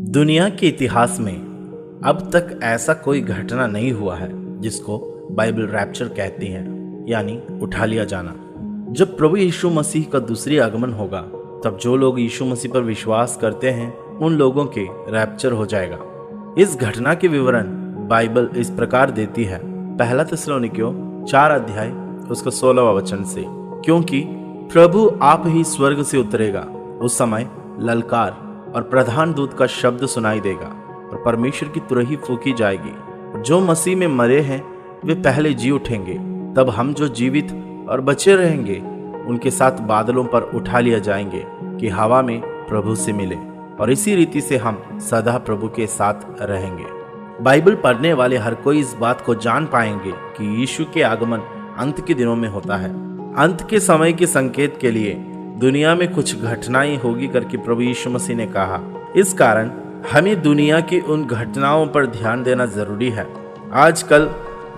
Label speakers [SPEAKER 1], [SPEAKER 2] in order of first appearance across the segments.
[SPEAKER 1] दुनिया के इतिहास में अब तक ऐसा कोई घटना नहीं हुआ है जिसको बाइबल रैप्चर कहती है, यानी उठा लिया जाना। जब प्रभु यीशु मसीह का दूसरी आगमन होगा तब जो लोग यीशु मसीह पर विश्वास करते हैं उन लोगों के रैप्चर हो जाएगा। इस घटना के विवरण बाइबल इस प्रकार देती है, पहला थिस्सलुनीकियों 4 अध्याय उसका 16वां वचन से, क्योंकि प्रभु आप ही स्वर्ग से उतरेगा, उस समय ललकार और प्रधान दूत का शब्द सुनाई देगा और परमेश्वर की तुरही फूकी जाएगी। जो मसीह में मरे हैं वे पहले जी उठेंगे, तब हम जो जीवित और बचे रहेंगे उनके साथ बादलों पर उठा लिया जाएंगे कि हवा में प्रभु से मिले, और इसी रीति से हम सदा प्रभु के साथ रहेंगे। बाइबल पढ़ने वाले हर कोई इस बात को जान पाएंगे कि यीशु के आगमन अंत के दिनों में होता है। अंत के समय के संकेत के लिए दुनिया में कुछ घटनाएं होगी करके प्रभु यीशु मसीह ने कहा। इस कारण हमें दुनिया की उन घटनाओं पर ध्यान देना जरूरी है। आजकल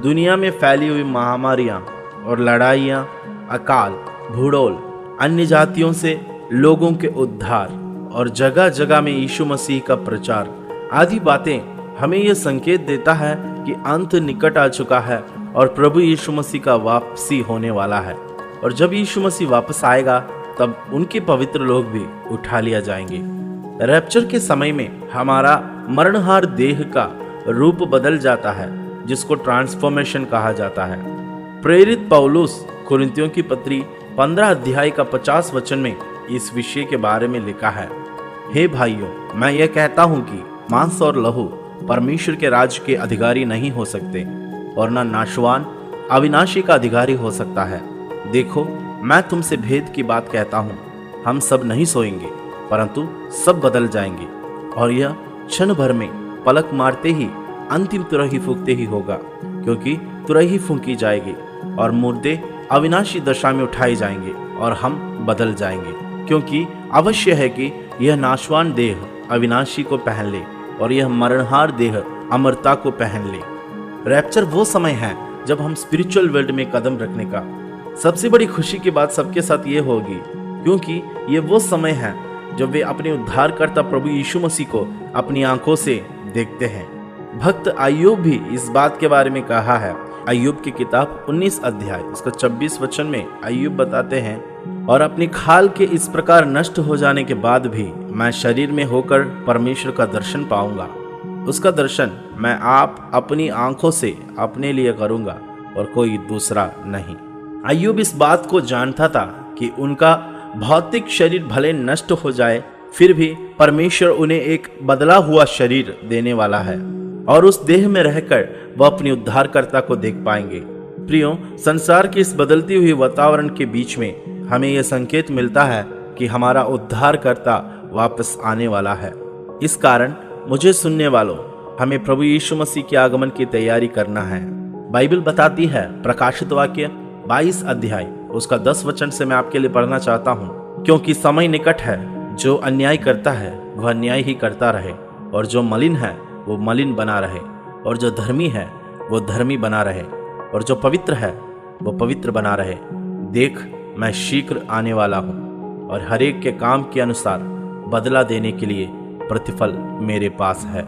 [SPEAKER 1] दुनिया में फैली हुई महामारियां और लड़ाइयां, अकाल, भूडोल, अन्य जातियों से लोगों के उद्धार और जगह जगह में यीशु मसीह का प्रचार आदि बातें हमें यह संकेत देता है कि अंत निकट आ चुका है और प्रभु यीशु मसीह का वापसी होने वाला है। और जब यीशु मसीह वापस आएगा तब उनके पवित्र लोग भी उठा लिया जाएंगे। रैप्चर के समय में हमारा मरणहार देह का रूप बदल जाता है, जिसको ट्रांसफॉर्मेशन कहा जाता है। प्रेरित पौलुस कुरिन्थियों की पत्री 15 अध्याय का 50 वचन में इस विषय के बारे में लिखा है, हे भाइयों, मैं यह कहता हूं कि मांस और लहू परमेश्वर के राज्य के अधिकारी नहीं हो सकते, और न नाशवान अविनाशी का अधिकारी हो सकता है। देखो, मैं तुमसे भेद की बात कहता हूँ, हम सब नहीं सोएंगे, परंतु सब बदल जाएंगे, और यह क्षण भर में पलक मारते ही अंतिम तुरही फूंकते ही होगा, क्योंकि तुरही फूंकी जाएगी और मुर्दे अविनाशी दशा में उठाए जाएंगे और हम बदल जाएंगे। क्योंकि अवश्य है कि यह नाशवान देह अविनाशी को पहन ले और यह मरणहार देह अमरता को पहन ले। रैप्चर वो समय है जब हम स्पिरिचुअल वर्ल्ड में कदम रखने का सबसे बड़ी खुशी की बात सबके साथ ये होगी, क्योंकि ये वो समय है जब वे अपने उद्धारकर्ता प्रभु यीशु मसीह को अपनी आंखों से देखते हैं। भक्त अय्यूब भी इस बात के बारे में कहा है। अय्यूब की किताब 19 अध्याय उसका 26 वचन में अय्यूब बताते हैं, और अपनी खाल के इस प्रकार नष्ट हो जाने के बाद भी मैं शरीर में होकर परमेश्वर का दर्शन पाऊंगा। उसका दर्शन मैं आप अपनी आंखों से अपने लिए करूंगा और कोई दूसरा नहीं। अय्यूब इस बात को जानता था कि उनका भौतिक शरीर भले नष्ट हो जाए, फिर भी परमेश्वर उन्हें एक बदला हुआ शरीर देने वाला है, और उस देह में रहकर वह अपने उद्धारकर्ता को देख पाएंगे। प्रियो, संसार की इस बदलती हुई वातावरण के बीच में हमें यह संकेत मिलता है कि हमारा उद्धारकर्ता वापस आने वाला है। इस कारण मुझे सुनने वालों, हमें प्रभु यीशु मसीह के आगमन की तैयारी करना है। बाइबल बताती है, प्रकाशित वाक्य 22 अध्याय उसका 10 वचन से मैं आपके लिए पढ़ना चाहता हूँ, क्योंकि समय निकट है, जो अन्याय करता है वह अन्याय ही करता रहे, और जो मलिन है वो मलिन बना रहे, और जो धर्मी है वो धर्मी बना रहे, और जो पवित्र है वो पवित्र बना रहे। देख, मैं शीघ्र आने वाला हूँ, और हर एक के काम के अनुसार बदला देने के लिए प्रतिफल मेरे पास है।